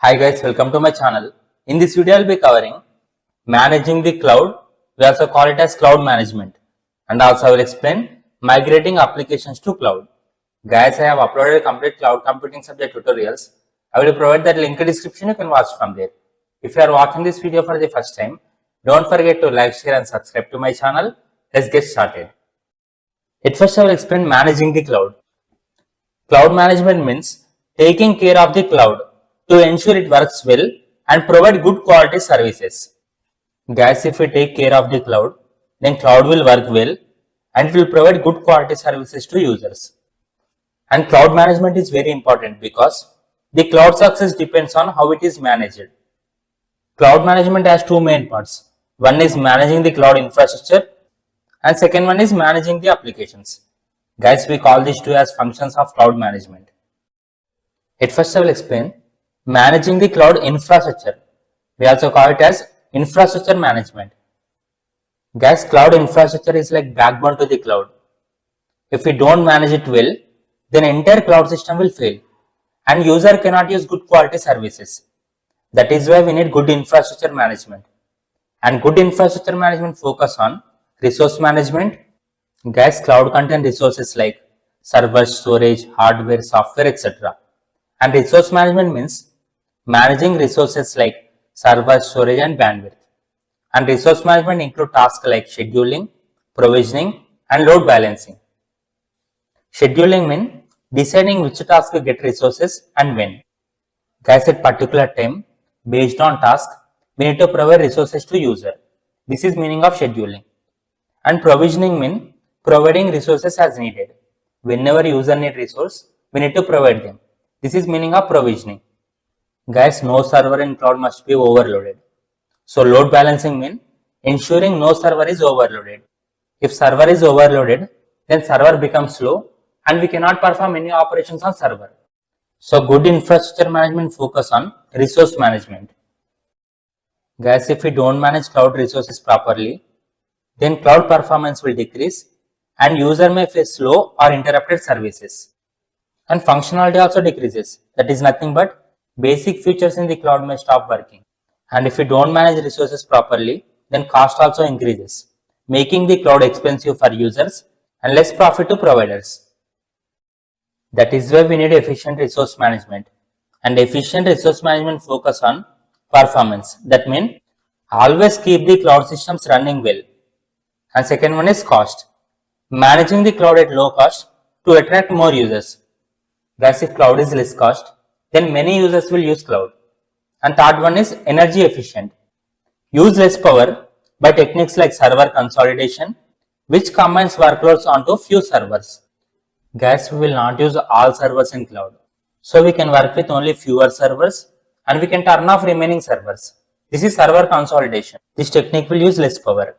Hi guys, welcome to my channel. In this video, I'll be covering managing the cloud. We also call it as cloud management. And also I will explain migrating applications to cloud. Guys, I have uploaded a complete cloud computing subject tutorials. I will provide that link in description. You can watch from there. If you are watching this video for the first time, don't forget to like, share and subscribe to my channel. Let's get started. At first, I will explain managing the cloud. Cloud management means taking care of the cloud to ensure it works well and provide good quality services. Guys, if we take care of the cloud, then cloud will work well and it will provide good quality services to users. And cloud management is very important because the cloud success depends on how it is managed. Cloud management has two main parts. One is managing the cloud infrastructure and second one is managing the applications. Guys, we call these two as functions of cloud management. At first, I will explain managing the cloud infrastructure. We also call it as infrastructure management. Guys, cloud infrastructure is like backbone to the cloud. If we don't manage it well, then entire cloud system will fail and user cannot use good quality services. That is why we need good infrastructure management. And good infrastructure management focus on resource management. Guys, cloud contain resources like server, storage, hardware, software, etc. And resource management means managing resources like server, storage and bandwidth. And resource management include tasks like scheduling, provisioning and load balancing. Scheduling means deciding which task will get resources and when. Guys, at particular time, based on task, we need to provide resources to user. This is meaning of scheduling. And provisioning means providing resources as needed. Whenever user need resource, we need to provide them. This is meaning of provisioning. Guys, no server in cloud must be overloaded. So load balancing means ensuring no server is overloaded. If server is overloaded, then server becomes slow and we cannot perform any operations on server. So good infrastructure management focus on resource management. Guys, if we don't manage cloud resources properly, then cloud performance will decrease and user may face slow or interrupted services. And functionality also decreases. That is nothing but basic features in the cloud may stop working. And if we don't manage resources properly, then cost also increases, making the cloud expensive for users and less profit to providers. That is why we need efficient resource management. And efficient resource management focus on performance. That means always keep the cloud systems running well. And second one is cost. Managing the cloud at low cost to attract more users. Guys, if cloud is less cost, then many users will use cloud. And third one is energy efficient. Use less power by techniques like server consolidation, which combines workloads onto few servers. Guys, we will not use all servers in cloud. So we can work with only fewer servers and we can turn off remaining servers. This is server consolidation. This technique will use less power.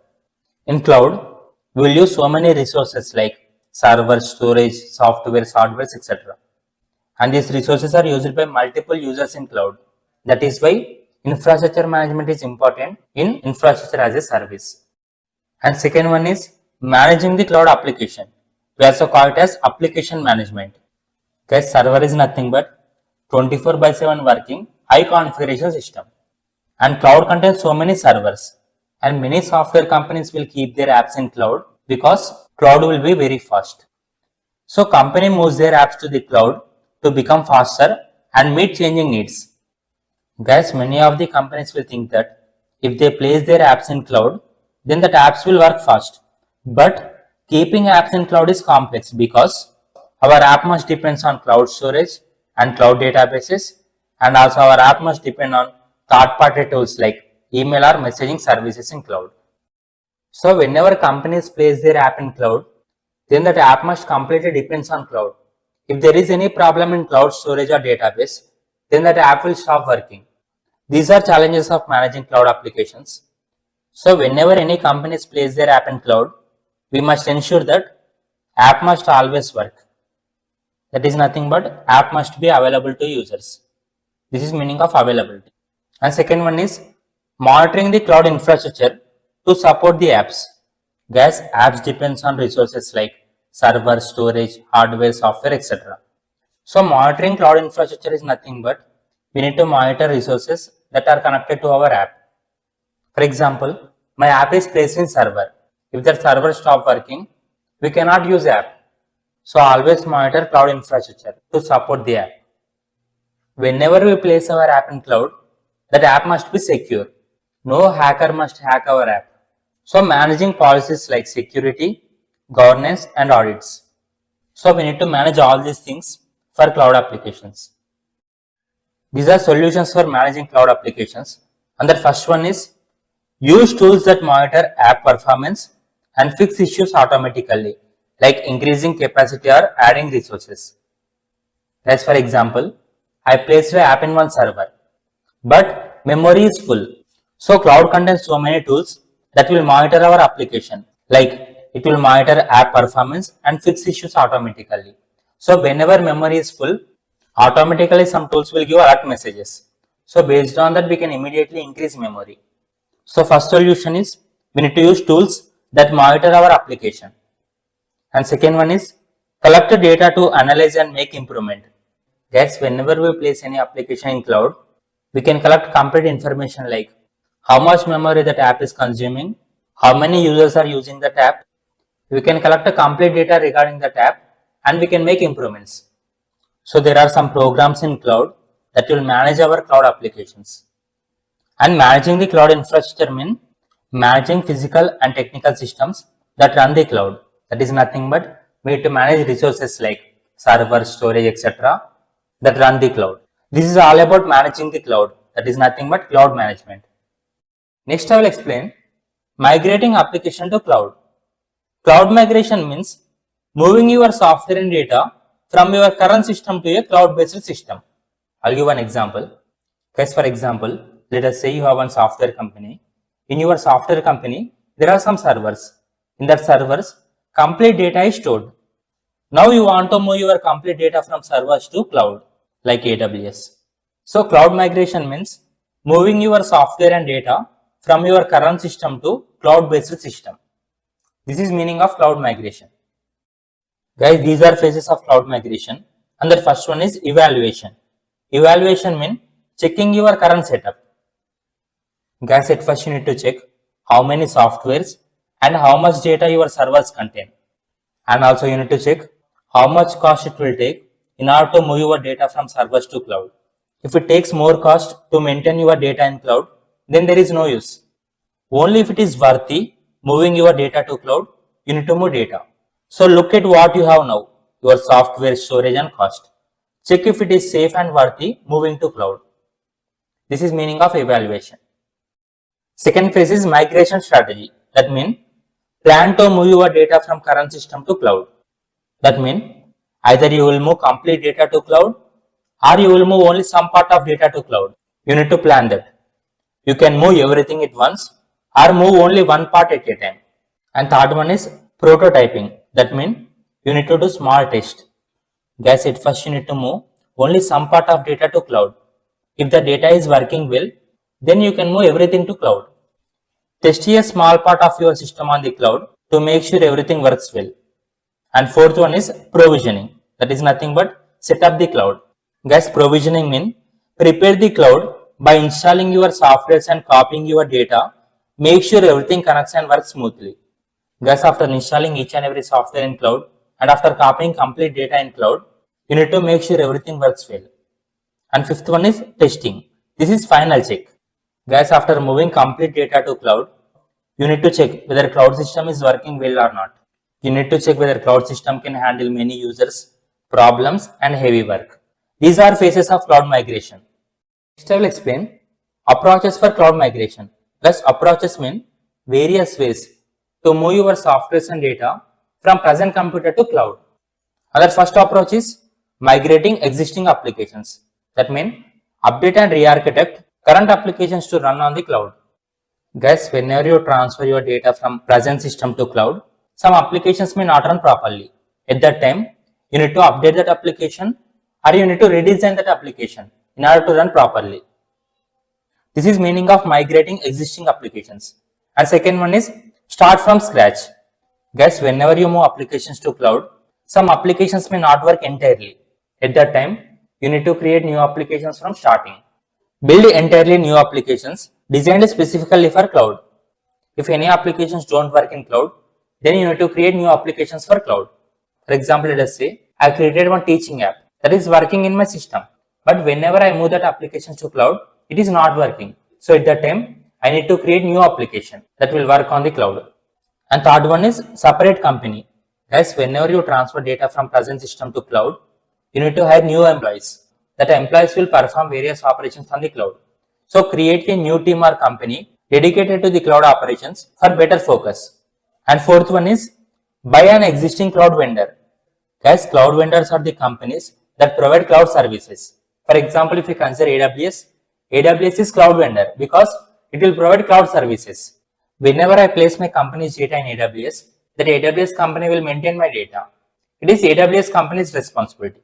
In cloud, we will use so many resources like server, storage, software, hardware, etc. And these resources are used by multiple users in cloud. That is why infrastructure management is important in infrastructure as a service. And second one is managing the cloud application. We also call it as application management. Guys, server is nothing but 24/7 working high configuration system. And cloud contains so many servers. And many software companies will keep their apps in cloud because cloud will be very fast. So company moves their apps to the cloud to become faster and meet changing needs. Guys, many of the companies will think that if they place their apps in cloud, then that apps will work fast. But keeping apps in cloud is complex because our app must depend on cloud storage and cloud databases, and also our app must depend on third-party tools like email or messaging services in cloud. So whenever companies place their app in cloud, then that app must completely depends on cloud. If there is any problem in cloud storage or database, then that app will stop working. These are challenges of managing cloud applications. So whenever any companies place their app in cloud, we must ensure that app must always work. That is nothing but app must be available to users. This is meaning of availability. And second one is monitoring the cloud infrastructure to support the apps. Guys, apps depends on resources like server, storage, hardware, software, etc. So monitoring cloud infrastructure is nothing but we need to monitor resources that are connected to our app. For example, my app is placed in server. If that server stops working, we cannot use app. So always monitor cloud infrastructure to support the app. Whenever we place our app in cloud, that app must be secure. No hacker must hack our app. So managing policies like security, governance and audits. So we need to manage all these things for cloud applications. These are solutions for managing cloud applications. And the first one is use tools that monitor app performance and fix issues automatically, like increasing capacity or adding resources. As for example, I placed an app in one server, but memory is full. So cloud contains so many tools that will monitor our application, like it will monitor app performance and fix issues automatically. So whenever memory is full, automatically some tools will give alert messages. So based on that, we can immediately increase memory. So first solution is we need to use tools that monitor our application. And second one is collect data to analyze and make improvement. Guys, whenever we place any application in cloud, we can collect complete information like how much memory that app is consuming, how many users are using that app. We can collect a complete data regarding that app and we can make improvements. So there are some programs in cloud that will manage our cloud applications. And managing the cloud infrastructure means managing physical and technical systems that run the cloud. That is nothing but we need to manage resources like server, storage, etc. that run the cloud. This is all about managing the cloud. That is nothing but cloud management. Next I will explain migrating application to cloud. Cloud migration means moving your software and data from your current system to a cloud-based system. I'll give an example. Guys, for example, let us say you have one software company. In your software company, there are some servers. In that servers, complete data is stored. Now you want to move your complete data from servers to cloud, like AWS. So cloud migration means moving your software and data from your current system to cloud-based system. This is meaning of cloud migration. Guys, these are phases of cloud migration. And the first one is evaluation. Evaluation means checking your current setup. Guys, at first you need to check how many softwares and how much data your servers contain. And also you need to check how much cost it will take in order to move your data from servers to cloud. If it takes more cost to maintain your data in cloud, then there is no use. Only if it is worthy moving your data to cloud, you need to move data. So look at what you have now, your software, storage and cost. Check if it is safe and worthy moving to cloud. This is meaning of evaluation. Second phase is migration strategy. That means plan to move your data from current system to cloud. That means either you will move complete data to cloud or you will move only some part of data to cloud. You need to plan that. You can move everything at once or move only one part at a time. And third one is prototyping. That means you need to do small test. Guys, at first you need to move only some part of data to cloud. If the data is working well, then you can move everything to cloud. Test a small part of your system on the cloud to make sure everything works well. And fourth one is provisioning. That is nothing but set up the cloud. Guys, provisioning means prepare the cloud by installing your softwares and copying your data. Make sure everything connects and works smoothly. Guys, after installing each and every software in cloud and after copying complete data in cloud, you need to make sure everything works well. And fifth one is testing. This is final check. Guys, after moving complete data to cloud, you need to check whether cloud system is working well or not. You need to check whether cloud system can handle many users, problems and heavy work. These are phases of cloud migration. Next I will explain approaches for cloud migration. Thus approaches mean various ways to move your software and data from present computer to cloud. Our first approach is migrating existing applications. That means update and re-architect current applications to run on the cloud. Guys, whenever you transfer your data from present system to cloud, some applications may not run properly. At that time, you need to update that application or you need to redesign that application in order to run properly. This is meaning of migrating existing applications. And second one is start from scratch. Guys, whenever you move applications to cloud, some applications may not work entirely. At that time, you need to create new applications from starting. Build entirely new applications designed specifically for cloud. If any applications don't work in cloud, then you need to create new applications for cloud. For example, let us say I created one teaching app that is working in my system, but whenever I move that application to cloud, it is not working. So at that time, I need to create new application that will work on the cloud. And third one is separate company. Guys, whenever you transfer data from present system to cloud, you need to hire new employees. That employees will perform various operations on the cloud. So create a new team or company dedicated to the cloud operations for better focus. And fourth one is buy an existing cloud vendor. Guys, cloud vendors are the companies that provide cloud services. For example, if you consider AWS, AWS is cloud vendor because it will provide cloud services. Whenever I place my company's data in AWS, that AWS company will maintain my data. It is AWS company's responsibility.